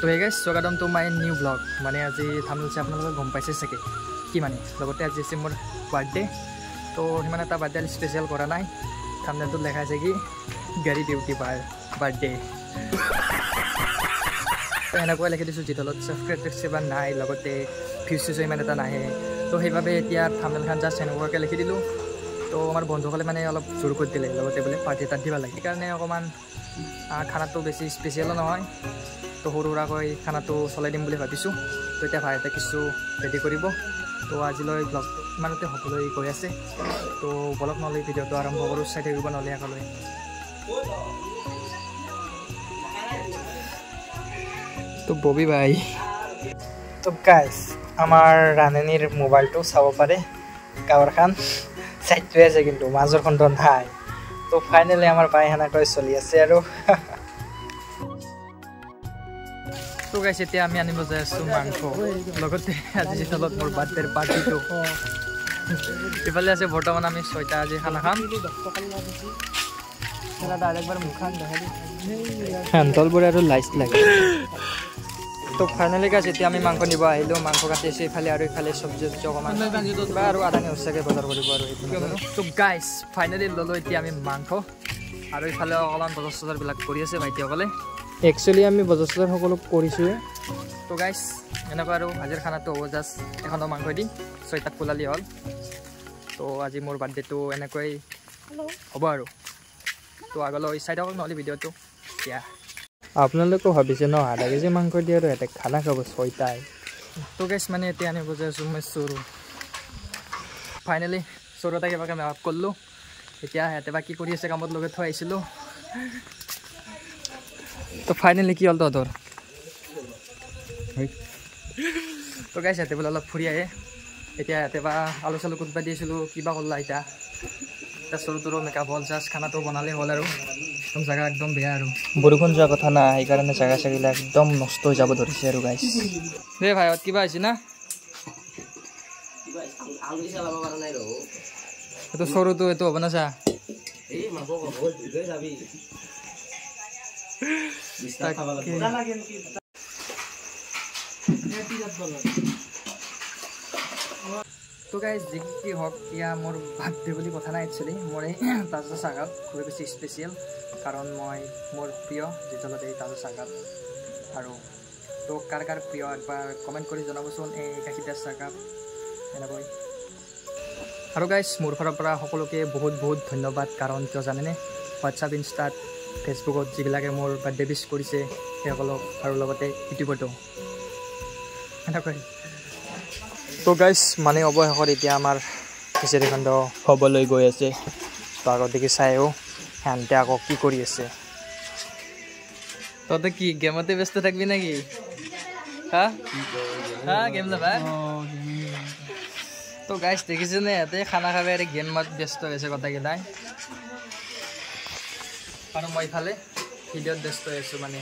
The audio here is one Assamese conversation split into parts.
হে গাইছ স্বাগতম টু মাই নিউ ব্লগ মানে আজি থাম্বনেল চাই আপোনালোকে গম পাইছে চাগে কি মানে লগতে আজি আছে মোৰ বাৰ্থডে তো সিমান এটা বাৰ্থডে স্পেচিয়েল কৰা নাই থাম্বনেলটোত লেখা আছে কি গাড়ী ডিউটি বাৰ্থডে তো এনেকৈ লিখি দিছোঁ যিতলত ছাবস্ক্ৰাইবাৰ নাই লগতে ভিউজ ইমান এটা নাহে তো সেইবাবে এতিয়া থাম্বনেলখন জাষ্ট এনেকুৱাকৈ লিখি দিলোঁ তো আমাৰ বন্ধুসকলে মানে অলপ জোৰ কৰি দিলে লগতে বোলে পাৰ্টি এটা দিব লাগে সেইকাৰণে অকণমান খানাটো বেছি স্পেচিয়েলো নহয় তো সৰু সুৰাকৈ খানাটো চলাই দিম বুলি ভাবিছোঁ তো এতিয়া ভাইহঁতে কিছু ৰেডি কৰিব তো আজিলৈ ব্লগটো ইমানতে সকলোৱে গৈ আছে তো বলক নহ'লে ভিডিঅ'টো আৰম্ভ কৰোঁ চাই থাকিব নহ'লে আগলৈ তো ববি ভাই তো গাইছ আমাৰ ৰাণীৰ মোবাইলটো চাব পাৰে কাভাৰখন চাইডটোৱে আছে কিন্তু মাজৰখনটো নাই তো ফাইনেলি আমাৰ ভাই সেনেকৈ চলি আছে আৰু তো গাইছ এতিয়া আমি আনিব যাই আছোঁ মাংস লগতে আজি তলত মোৰ বাৰ্থডেৰ পাৰ্টিটো ইফালে আছে বৰ্তমান আমি 6টা আজি খানা খাম একবাৰ মুখখন দেখাই হেণ্টলবোৰে আৰু লাইট লাগে তো ফাইনেলি গাইছ এতিয়া আমি মাংস নিব আহিলোঁ মাংস কাটি আছোঁ ইফালে আৰু ইফালে চব্জি অকণমান বা আৰু আধা নিচাকৈ বজাৰ কৰিব আৰু তো গাইছ ফাইনেলি ল'লোঁ এতিয়া আমি মাংস আৰু ইফালে অকণমান বজাৰ চজাৰবিলাক কৰি আছে ভাইটিসকলে একচুৱেলি আমি বজাৰ চজাৰ সকলো কৰিছোঁ তো গাইছ এনেকুৱা আৰু আজিৰ খানাটো হ'ব জাষ্ট এখনো মাংস দি 6টাত পোলালি হ'ল তো আজি মোৰ বাৰ্থডেটো এনেকৈ হ'ব আৰু তো আগলৈ চাই থাকক নহ'লে ভিডিঅ'টো এতিয়া আপোনালোকেও ভাবিছে ন আধা কেজি মাংস দিয়ে আৰু ইয়াতে খানা খাব 6টাই তো গাইছ মানে এতিয়া আনিব যাই আছোঁ মই চৰু ফাইনেলি চৰু এটা কিবাকৈ মেকআপ কৰিলোঁ এতিয়া সিহঁতে বা কি কৰি আছে কামত লগাই থৈ আহিছিলোঁ তো ফাইনেলি কি হ'ল তহঁতৰ তো গাইছ সিহঁতে বোলে অলপ ফুৰি আহে এতিয়া সিহঁতে বা আলু চালু কুটবা দিছিলোঁ কিবা কৰিলা এতিয়া চৰুটোৰো মেকআপ হ'ল জাষ্ট খানাটো বনালে হ'ল আৰু একদম জেগা একদম বেয়া আৰু বৰষুণ যোৱা কথা নাই সেইকাৰণে জেগা চেগিলাক একদম নষ্ট হৈ যাব ধৰিছে আৰু গাইছ দে ভাইহঁত কিবা হৈছে না এইটো চৰুটো এইটো হ'ব না চা তো গাইজ যি কি হওক এতিয়া মোৰ বাৰ্থডে বুলি কথা নাই একচুৱেলি মোৰ এই তাজা চাহকাপ খুবেই বেছি স্পেচিয়েল কাৰণ মই মোৰ প্ৰিয় যিজলত এই তাজা চাহকাপ আৰু তো কাৰ কাৰ প্ৰিয় একবাৰ কমেণ্ট কৰি জনাবচোন এই গাখীৰ চাহকাপ এনেকৈ আৰু গাইজ মোৰ ফালৰ পৰা সকলোকে বহুত বহুত ধন্যবাদ কাৰণ কিয় জানেনে হোৱাটছআপ ইনষ্টাত ফেচবুকত যিবিলাকে মোৰ বাৰ্থডে উইছ কৰিছে সেইসকলক আৰু লগতে ইউটিউবতো এনেকৈ তো গাইছ মানে অৱশেষত এতিয়া আমাৰ খিচিৰিখণ্ড হ'বলৈ গৈ আছে তো আগত দেখি চাইও সিহঁতে আকৌ কি কৰি আছে তহঁতে কি গেমতে ব্যস্ত থাকিবি নেকি হা হা গেম যাবা তো গাইছ দেখিছে নে সিহঁতে খানা খাবে আৰু গেমত ব্যস্ত হৈছে কথাকেইটাই আৰু মই ইফালে ভিডিঅ'ত ব্যস্ত হৈ আছোঁ মানে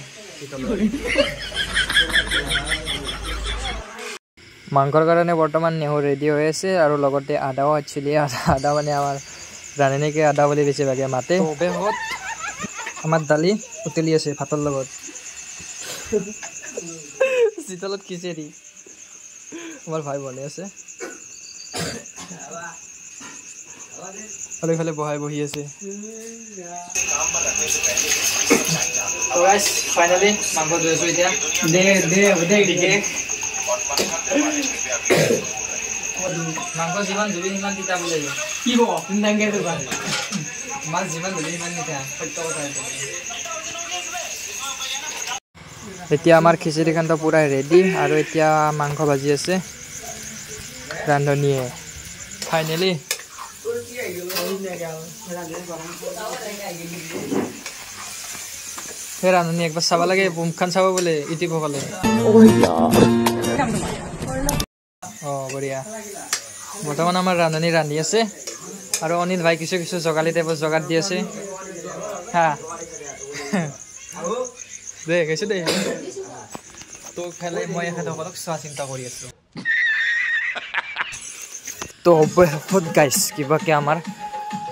মাংসৰ কাৰণে বৰ্তমান নেহু ৰেডি হৈ আছে আৰু লগতে আদাও একচুৱেলি আদা মানে আমাৰ ৰান্ধনীকে আদা বুলি বেছিভাগে মাতে অৱশেষত আমাৰ দালি উতলি আছে ভাতৰ লগত চিতলত খিচিৰি আমাৰ ভাই বনাই আছে আৰু ইফালে বহি আছে ফাইনেলি মাংস ধুই আছোঁ এতিয়া মাংস যিমান ধুবি সিমান তিতা বোলে কি হ'ব মাছ যিমান ধুবি সিমান তিতা সত্য কথা এতিয়া আমাৰ খিচিৰিখণ্ড পূৰা ৰেডি আৰু এতিয়া মাংস ভাজি আছে ৰান্ধনীয়ে ফাইনেলি সেই ৰান্ধনী একবাৰ চাব লাগে মুখখন চাব বোলে ইউটিউবসকলে অঁ বঢ়িয়া বৰ্তমান আমাৰ ৰান্ধনী ৰান্ধি আছে আৰু অনিল ভাই কিছু কিছু জগালি টাইপৰ জগাত দি আছে হা দে গৈছোঁ দেই তো খালে মই এখেতসকলক চোৱা চিন্তা কৰি আছোঁ তো অৱশেষত গাইছ কিবাকৈ আমাৰ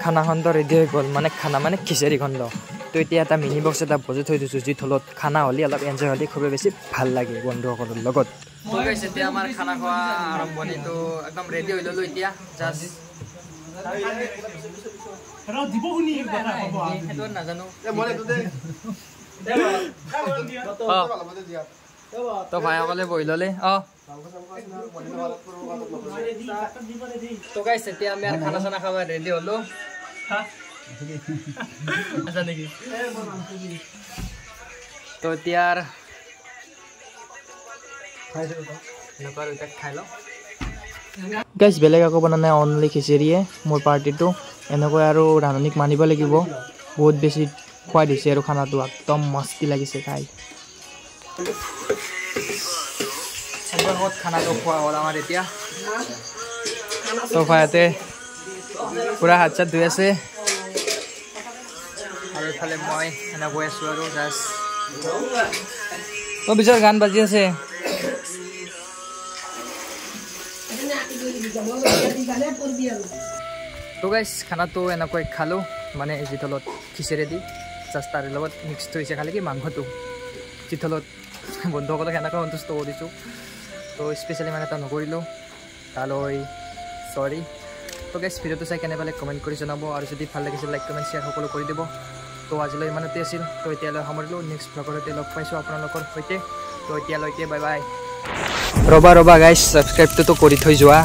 খানাখণ্ড ৰেডি হৈ গ'ল মানে খানা মানে খিচিৰিখণ্ড তো এতিয়া এটা মিনি বক্স এটা বজাই থৈ দিছোঁ যি থলত খানা হ'লে অলপ এনজয় হ'লে খুবেই বেছি ভাল লাগে বন্ধুসকলৰ লগত এতিয়া আমাৰ খানা খোৱা আৰম্ভণিটো একদম ৰেডি হৈ ল'লোঁ এতিয়া জাষ্ট নাজানো তো ভাইসকলে বহি ল'লে তো গাইছ এতিয়া আমি আৰু খানা চানা খাব ৰেডি হ'লোঁ তো এতিয়া খাই লওঁ গাইছ বেলেগ একো বনা নাই অনলি খিচিৰিয়ে মোৰ পাৰ্টিটো এনেকৈ আৰু ৰান্ধনীক মানিব লাগিব বহুত বেছি খুৱাই দিছে আৰু খানাটো একদম মস্তি লাগিছে খাই খানাটো খোৱা হ'ল আমাৰ এতিয়া চফাতে পুৰা হাত চাত ধুই আছে আৰু এইফালে মই এনে গৈ আছোঁ আৰু জাষ্ট পিছত গান বাজি আছে তো গাইছ খানাটো এনেকৈ খালোঁ মানে যি তলত খিচিৰি দি জাষ্ট তাৰে লগত মিক্স হৈছে খালি কি মাংসটো যি তলত বন্ধুসকলক এনেকৈ সন্তুষ্ট কৰিছোঁ তো স্পেচিয়েলি মানে এটা নকৰিলোঁ তালৈ চৰি তো গাইছ ভিডিঅ'টো চাই কেনে পালে কমেণ্ট কৰি জনাব আৰু যদি ভাল লাগিছিল লাইক কমেণ্ট শ্বেয়াৰ সকলো কৰি দিব তো আজিলৈ ইমানতে আছিল তো এতিয়ালৈ সামৰিলোঁ নেক্সট ব্লগৰ সৈতে লগ পাইছোঁ আপোনালোকৰ সৈতে তো এতিয়ালৈকে বাই বাই ৰ'বা গাইছ ছাবস্ক্ৰাইবটোতো কৰি থৈ যোৱা